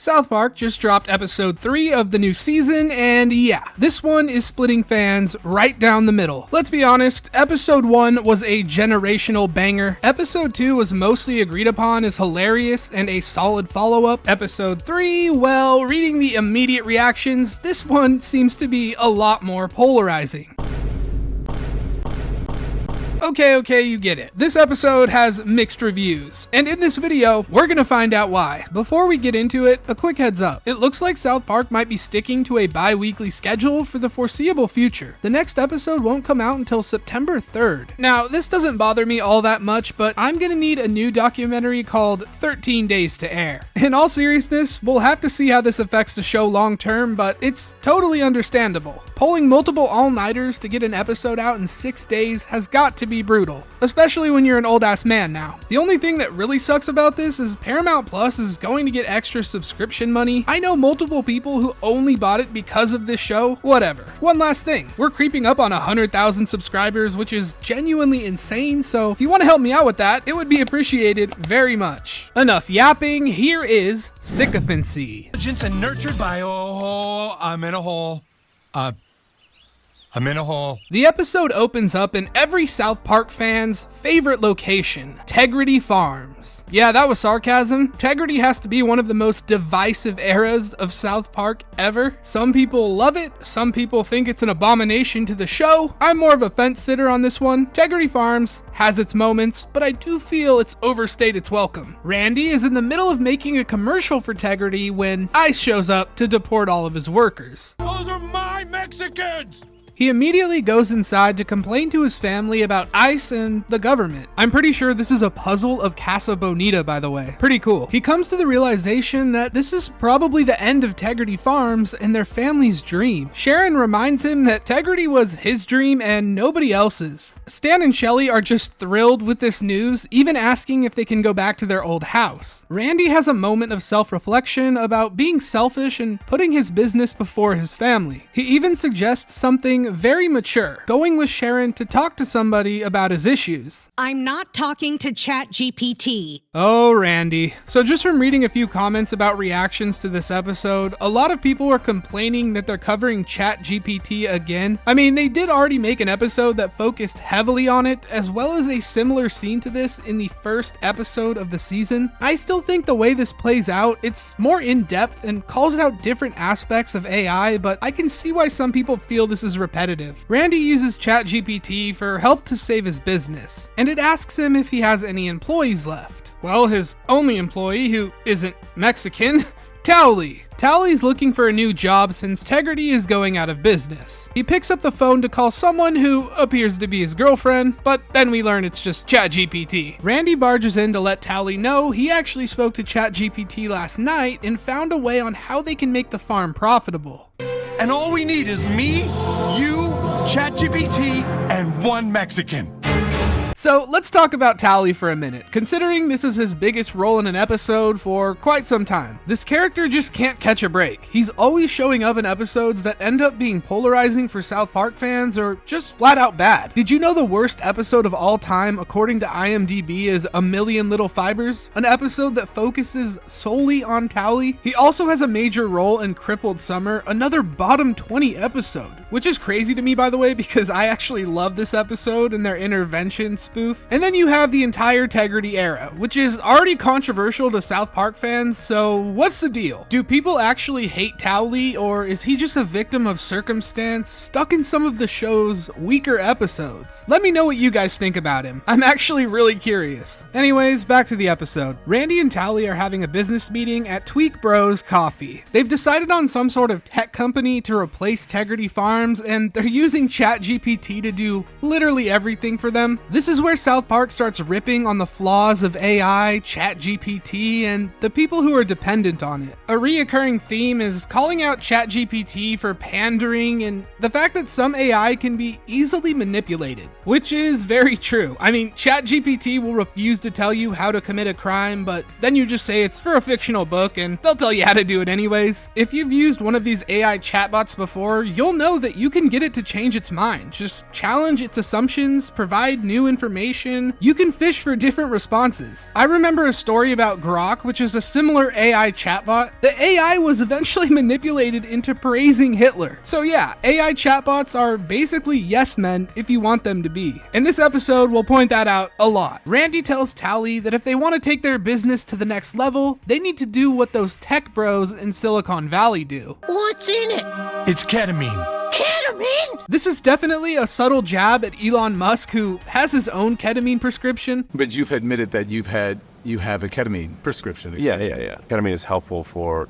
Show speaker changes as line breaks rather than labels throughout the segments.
South Park just dropped episode 3 of the new season, and yeah, this one is splitting fans right down the middle. Let's be honest, episode 1 was a generational banger. Episode 2 was mostly agreed upon as hilarious and a solid follow-up. Episode 3, well, reading the immediate reactions, this one seems to be a lot more polarizing. Okay, you get it. This episode has mixed reviews, and in this video, we're gonna find out why. Before we get into it, a quick heads up. It looks like South Park might be sticking to a bi-weekly schedule for the foreseeable future. The next episode won't come out until September 3rd. Now, this doesn't bother me all that much, but I'm gonna need a new documentary called 13 Days to Air. In all seriousness, we'll have to see how this affects the show long term, but it's totally understandable. Pulling multiple all-nighters to get an episode out in 6 days has got to be brutal, especially when you're an old-ass man now. The only thing that really sucks about this is Paramount Plus is going to get extra subscription money. I know multiple people who only bought it because of this show. Whatever. One last thing, we're creeping up on 100,000 subscribers, which is genuinely insane, so if you want to help me out with that, it would be appreciated very much. Enough yapping, here is Sycophancy.
And nurtured by, I'm in a hole. I'm in a hole.
The episode opens up in every South Park fan's favorite location, Tegrity Farms. Yeah, that was sarcasm. Tegrity has to be one of the most divisive eras of South Park ever. Some people love it, some people think it's an abomination to the show. I'm more of a fence sitter on this one. Tegrity Farms has its moments, but I do feel it's overstayed its welcome. Randy is in the middle of making a commercial for Tegrity when ICE shows up to deport all of his workers.
Those are my Mexicans!
He immediately goes inside to complain to his family about ICE and the government. I'm pretty sure this is a puzzle of Casa Bonita, by the way. Pretty cool. He comes to the realization that this is probably the end of Tegrity Farms and their family's dream. Sharon reminds him that Tegrity was his dream and nobody else's. Stan and Shelly are just thrilled with this news, even asking if they can go back to their old house. Randy has a moment of self-reflection about being selfish and putting his business before his family. He even suggests something very mature, going with Sharon to talk to somebody about his issues.
I'm not talking to ChatGPT.
Oh, Randy. So just from reading a few comments about reactions to this episode, a lot of people are complaining that they're covering ChatGPT again. I mean, they did already make an episode that focused heavily on it, as well as a similar scene to this in the first episode of the season. I still think the way this plays out, it's more in-depth and calls out different aspects of AI, but I can see why some people feel this is repetitive. Randy uses ChatGPT for help to save his business, and it asks him if he has any employees left. Well, his only employee, who isn't Mexican, Towelie. Towelie's looking for a new job since Tegrity is going out of business. He picks up the phone to call someone who appears to be his girlfriend, but then we learn it's just ChatGPT. Randy barges in to let Towelie know he actually spoke to ChatGPT last night and found a way on how they can make the farm profitable.
And all we need is me, you, ChatGPT, and one Mexican.
So let's talk about Towelie for a minute, considering this is his biggest role in an episode for quite some time. This character just can't catch a break. He's always showing up in episodes that end up being polarizing for South Park fans or just flat out bad. Did you know the worst episode of all time, according to IMDb, is A Million Little Fibers? An episode that focuses solely on Towelie? He also has a major role in Crippled Summer, another bottom 20 episode, which is crazy to me, by the way, because I actually love this episode and their intervention spoof. And then you have the entire Tegrity era, which is already controversial to South Park fans, so what's the deal? Do people actually hate Towelie, or is he just a victim of circumstance stuck in some of the show's weaker episodes? Let me know what you guys think about him. I'm actually really curious. Anyways, back to the episode. Randy and Towelie are having a business meeting at Tweak Bros Coffee. They've decided on some sort of tech company to replace Tegrity Farms, and they're using ChatGPT to do literally everything for them. This is where South Park starts ripping on the flaws of AI, ChatGPT, and the people who are dependent on it. A reoccurring theme is calling out ChatGPT for pandering and the fact that some AI can be easily manipulated, which is very true. I mean, ChatGPT will refuse to tell you how to commit a crime, but then you just say it's for a fictional book and they'll tell you how to do it anyways. If you've used one of these AI chatbots before, you'll know that you can get it to change its mind. Just challenge its assumptions, provide new information. You can fish for different responses. I remember a story about Grok, which is a similar AI chatbot. The AI was eventually manipulated into praising Hitler. So yeah, AI chatbots are basically yes men if you want them to be. In this episode, we'll point that out a lot. Randy tells Tally that if they want to take their business to the next level, they need to do what those tech bros in Silicon Valley do.
What's in it?
It's ketamine.
Ketamine?
This is definitely a subtle jab at Elon Musk, who has his own ketamine prescription.
But you've admitted that you have a ketamine prescription.
Yeah. Ketamine is helpful for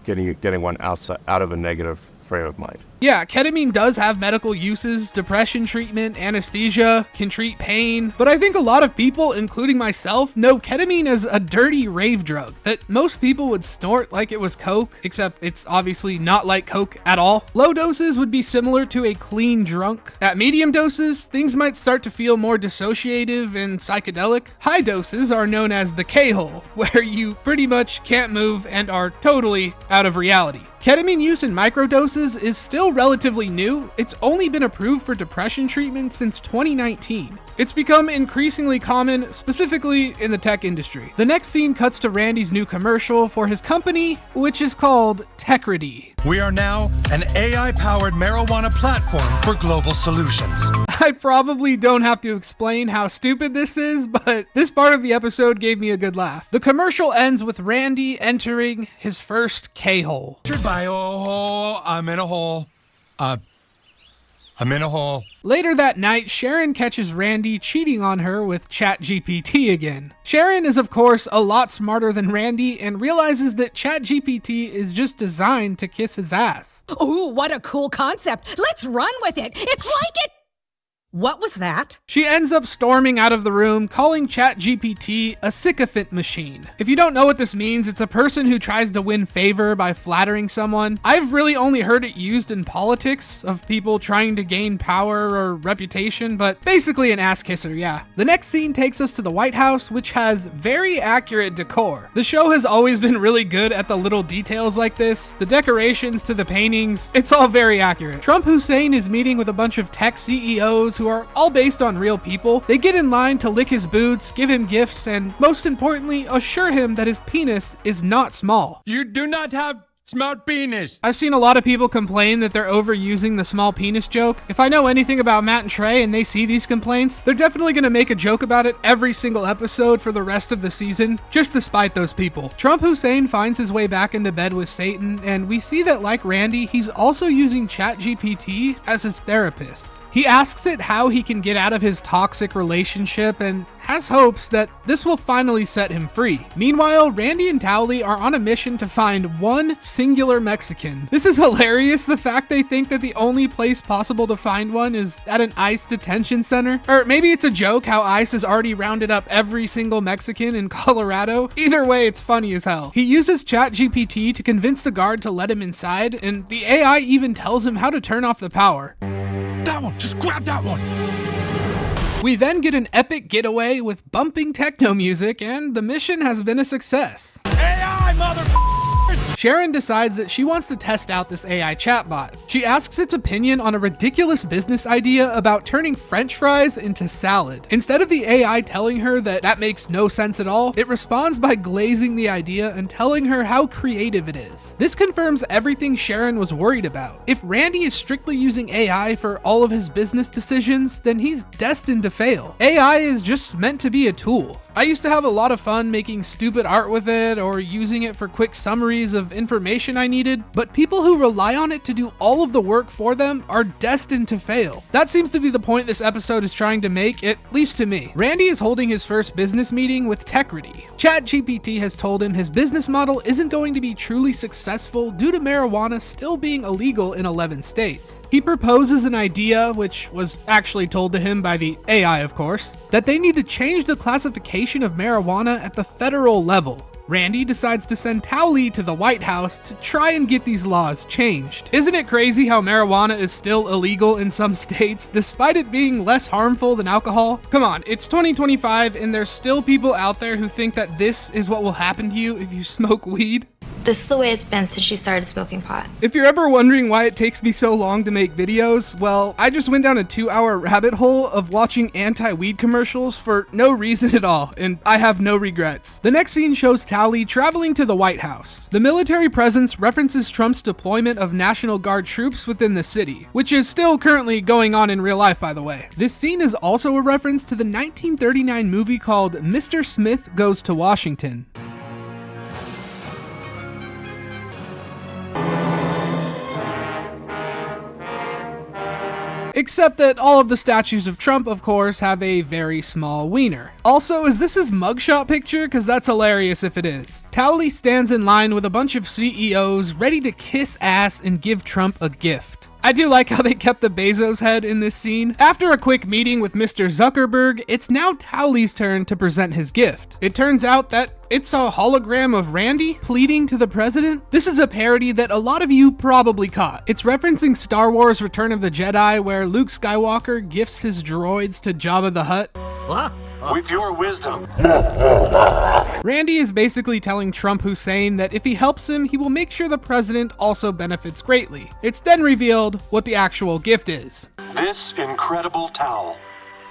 getting one out of a negative frame of mind.
Yeah, ketamine does have medical uses, depression treatment, anesthesia, can treat pain, but I think a lot of people, including myself, know ketamine as a dirty rave drug that most people would snort like it was coke, except it's obviously not like coke at all. Low doses would be similar to a clean drunk. At medium doses, things might start to feel more dissociative and psychedelic. High doses are known as the K-hole, where you pretty much can't move and are totally out of reality. Ketamine use in microdoses is still relatively new. It's only been approved for depression treatment since 2019. It's become increasingly common, specifically in the tech industry. The next scene cuts to Randy's new commercial for his company, which is called Tecrity.
We are now an AI-powered marijuana platform for global solutions.
I probably don't have to explain how stupid this is, but this part of the episode gave me a good laugh. The commercial ends with Randy entering his first K-hole.
By I'm in a hole. I'm in a hole.
Later that night, Sharon catches Randy cheating on her with ChatGPT again. Sharon is of course a lot smarter than Randy and realizes that ChatGPT is just designed to kiss his ass.
Ooh, what a cool concept. Let's run with it. It's like it. What was that?
She ends up storming out of the room, calling ChatGPT a sycophant machine. If you don't know what this means, it's a person who tries to win favor by flattering someone. I've really only heard it used in politics, of people trying to gain power or reputation, but basically an ass kisser, yeah. The next scene takes us to the White House, which has very accurate decor. The show has always been really good at the little details like this. The decorations to the paintings, it's all very accurate. Trump Hussein is meeting with a bunch of tech CEOs who are all based on real people. They get in line to lick his boots, give him gifts, and most importantly, assure him that his penis is not small.
You do not have small penis.
I've seen a lot of people complain that they're overusing the small penis joke. If I know anything about Matt and Trey and they see these complaints, they're definitely gonna make a joke about it every single episode for the rest of the season, just to spite those people. Trump Hussein finds his way back into bed with Satan, and we see that like Randy, he's also using ChatGPT as his therapist. He asks it how he can get out of his toxic relationship and has hopes that this will finally set him free. Meanwhile, Randy and Tally are on a mission to find one singular Mexican. This is hilarious, the fact they think that the only place possible to find one is at an ICE detention center. Or maybe it's a joke how ICE has already rounded up every single Mexican in Colorado. Either way, it's funny as hell. He uses ChatGPT to convince the guard to let him inside, and the AI even tells him how to turn off the power.
That one, just grab that one.
We then get an epic getaway with bumping techno music, and the mission has been a success.
AI,
Sharon decides that she wants to test out this AI chatbot. She asks its opinion on a ridiculous business idea about turning French fries into salad. Instead of the AI telling her that that makes no sense at all, it responds by glazing the idea and telling her how creative it is. This confirms everything Sharon was worried about. If Randy is strictly using AI for all of his business decisions, then he's destined to fail. AI is just meant to be a tool. I used to have a lot of fun making stupid art with it or using it for quick summaries of information I needed, but people who rely on it to do all of the work for them are destined to fail. That seems to be the point this episode is trying to make, at least to me. Randy is holding his first business meeting with Tecrity. ChatGPT has told him his business model isn't going to be truly successful due to marijuana still being illegal in 11 states. He proposes an idea, which was actually told to him by the AI of course, that they need to change the classification of marijuana at the federal level. Randy decides to send Tally to the White House to try and get these laws changed. Isn't it crazy how marijuana is still illegal in some states despite it being less harmful than alcohol? Come on, it's 2025 and there's still people out there who think that this is what will happen to you if you smoke weed.
This is the way it's been since she started smoking pot.
If you're ever wondering why it takes me so long to make videos, well, I just went down a 2-hour rabbit hole of watching anti-weed commercials for no reason at all, and I have no regrets. The next scene shows Towelie traveling to the White House. The military presence references Trump's deployment of National Guard troops within the city, which is still currently going on in real life, by the way. This scene is also a reference to the 1939 movie called Mr. Smith Goes to Washington. Except that all of the statues of Trump, of course, have a very small wiener. Also, is this his mugshot picture? Because that's hilarious if it is. Towelie stands in line with a bunch of CEOs ready to kiss ass and give Trump a gift. I do like how they kept the Bezos head in this scene. After a quick meeting with Mr. Zuckerberg, it's now Towelie's turn to present his gift. It turns out that it's a hologram of Randy pleading to the president. This is a parody that a lot of you probably caught. It's referencing Star Wars Return of the Jedi, where Luke Skywalker gifts his droids to Jabba the Hutt.
What?
With your wisdom.
Randy is basically telling Trump Hussein that if he helps him, he will make sure the president also benefits greatly. It's then revealed what the actual gift is.
This incredible towel.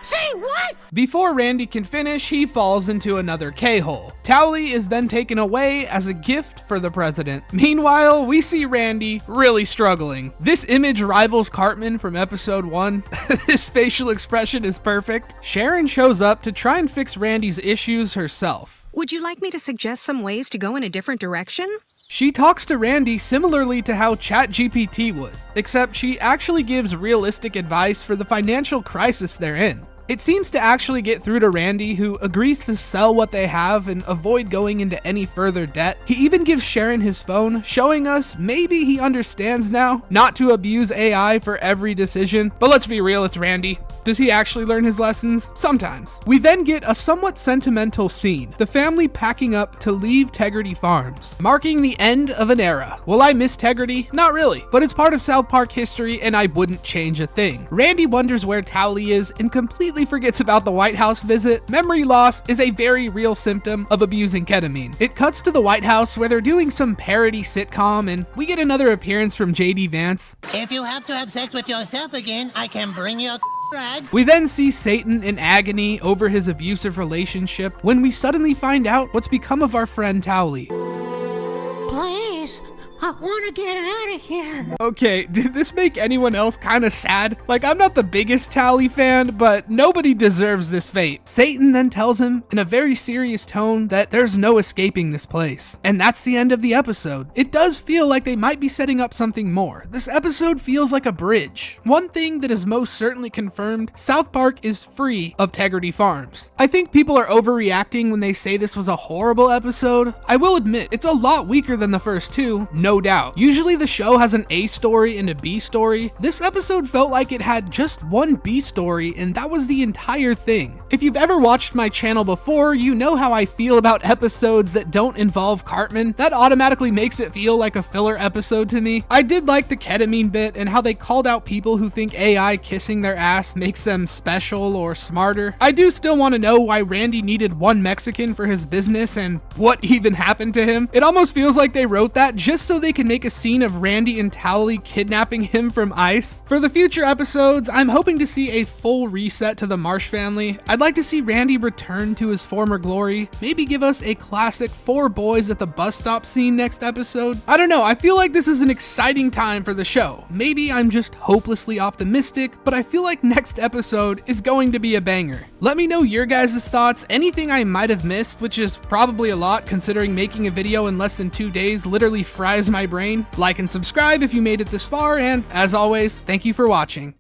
Say what?
Before Randy can finish, he falls into another K-hole. Towelie is then taken away as a gift for the president. Meanwhile, we see Randy really struggling. This image rivals Cartman from episode 1. His facial expression is perfect. Sharon shows up to try and fix Randy's issues herself.
Would you like me to suggest some ways to go in a different direction?
She talks to Randy similarly to how ChatGPT would, except she actually gives realistic advice for the financial crisis they're in. It seems to actually get through to Randy, who agrees to sell what they have and avoid going into any further debt. He even gives Sharon his phone, showing us maybe he understands now not to abuse AI for every decision. But let's be real, it's Randy. Does he actually learn his lessons? Sometimes. We then get a somewhat sentimental scene, the family packing up to leave Tegrity Farms, marking the end of an era. Will I miss Tegrity? Not really, but it's part of South Park history and I wouldn't change a thing. Randy wonders where Towelie is and completely forgets about the White House visit. Memory loss is a very real symptom of abusing ketamine. It cuts to the White House where they're doing some parody sitcom and we get another appearance from JD Vance.
If you have to have sex with yourself again, I can bring you a rag.
We then see Satan in agony over his abusive relationship when we suddenly find out what's become of our friend Towelie.
Please, I want to get out of here.
Okay, did this make anyone else kind of sad? Like, I'm not the biggest Towelie fan, but nobody deserves this fate. Satan then tells him in a very serious tone that there's no escaping this place. And that's the end of the episode. It does feel like they might be setting up something more. This episode feels like a bridge. One thing that is most certainly confirmed, South Park is free of Tegrity Farms. I think people are overreacting when they say this was a horrible episode. I will admit, it's a lot weaker than the first two, no doubt. Usually the show has an A story and a B story. This episode felt like it had just one B story and that was the entire thing. If you've ever watched my channel before, you know how I feel about episodes that don't involve Cartman. That automatically makes it feel like a filler episode to me. I did like the ketamine bit and how they called out people who think AI kissing their ass makes them special or smarter. I do still want to know why Randy needed one Mexican for his business and what even happened to him. It almost feels like they wrote that just so they can make a scene of Randy and Towelie kidnapping him from ICE. For the future episodes, I'm hoping to see a full reset to the Marsh family. I'd like to see Randy return to his former glory, maybe give us a classic 4 boys at the bus stop scene next episode. I don't know, I feel like this is an exciting time for the show. Maybe I'm just hopelessly optimistic, but I feel like next episode is going to be a banger. Let me know your guys' thoughts, anything I might have missed, which is probably a lot considering making a video in less than 2 days literally fries my brain. Like and subscribe if you made it this far, and as always, thank you for watching.